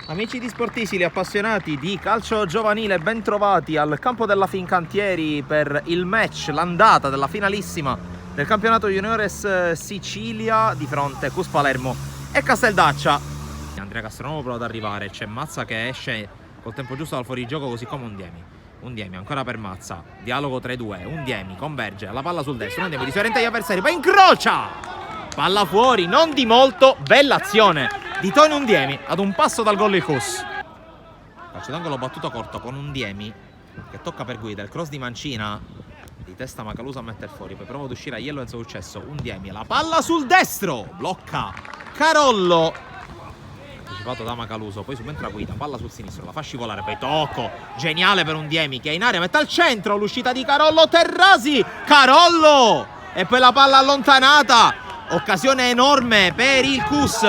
Amici di Sportisili, appassionati di calcio giovanile, ben trovati al campo della Fincantieri per il match, l'andata della finalissima del campionato Juniores Sicilia di fronte a Cus Palermo e Casteldaccia. Andrea Castronovo prova ad arrivare, c'è Mazza che esce col tempo giusto dal fuorigioco, così come Undiemi ancora per Mazza, dialogo 3-2, Undiemi converge, la palla sul destro, Undiemi disorienta gli avversari, poi incrocia! Palla fuori, non di molto, bella azione di Tony Undiemi ad un passo dal gol il Cus. Calcio d'angolo battuto corto con Undiemi che tocca per guida, il cross di Mancina, di testa Macaluso a mettere fuori, poi prova ad uscire a Iello senza successo. Undiemi, la palla sul destro, blocca Carollo, anticipato da Macaluso, poi subentra guida, palla sul sinistro, la fa scivolare, poi tocco geniale per Undiemi che è in area, mette al centro, l'uscita di Carollo, Terrasi, Carollo e poi la palla allontanata, occasione enorme per il Cus.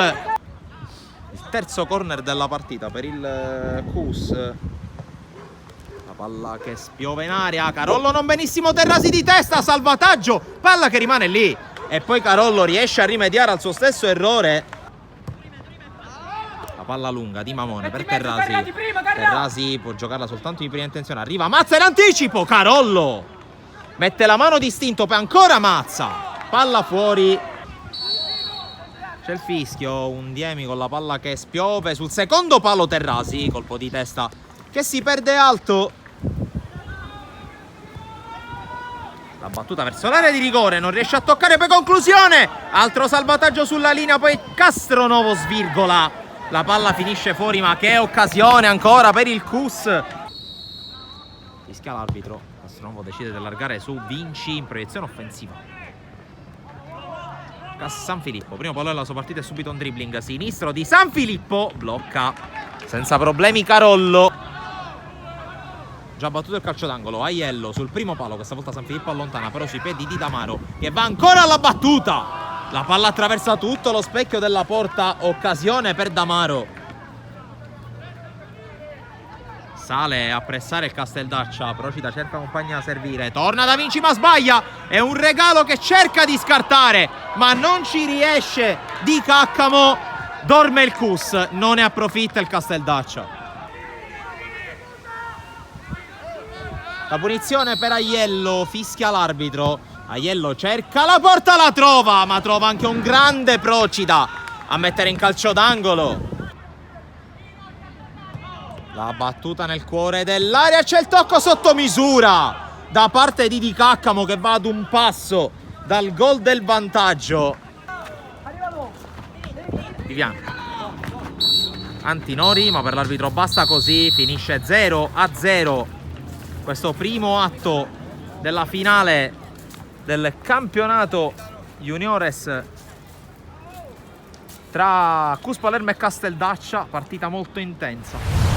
Terzo corner della partita per il Cus. La palla che spiove in aria, Carollo non benissimo, Terrasi di testa, salvataggio, palla che rimane lì e poi Carollo riesce a rimediare al suo stesso errore. La palla lunga di Mamone per Terrasi. Terrasi può giocarla soltanto in prima intenzione, arriva Mazza in anticipo, Carollo mette la mano distinto, poi ancora Mazza, palla fuori. C'è il fischio, Undiemi con la palla che spiove sul secondo palo, Terrasi, colpo di testa che si perde alto. La battuta verso l'area di rigore, non riesce a toccare, poi conclusione, altro salvataggio sulla linea, poi Castronovo svirgola, la palla finisce fuori, ma che occasione ancora per il Cus. Fischia l'arbitro, Castronovo decide di allargare su Vinci in proiezione offensiva. San Filippo, primo pallone della sua partita e subito un dribbling sinistro di San Filippo, blocca senza problemi Carollo. Già battuto il calcio d'angolo, Aiello sul primo palo, questa volta San Filippo allontana però sui piedi di Damaro che va ancora alla battuta, la palla attraversa tutto lo specchio della porta, occasione per Damaro. Sale a pressare il Casteldaccia, Procida cerca compagni a servire, torna Da Vinci ma sbaglia, è un regalo che cerca di scartare ma non ci riesce, di Caccamo, dorme il Cus, non ne approfitta il Casteldaccia. La punizione per Aiello, fischia l'arbitro, Aiello cerca la porta, la trova, ma trova anche un grande Procida a mettere in calcio d'angolo. La battuta nel cuore dell'area, c'è il tocco sotto misura da parte di Di Caccamo che va ad un passo dal gol del vantaggio. Viviano, Antinori, ma per l'arbitro basta così, finisce 0-0 questo primo atto della finale del campionato Juniores tra Cus Palermo e Casteldaccia, partita molto intensa.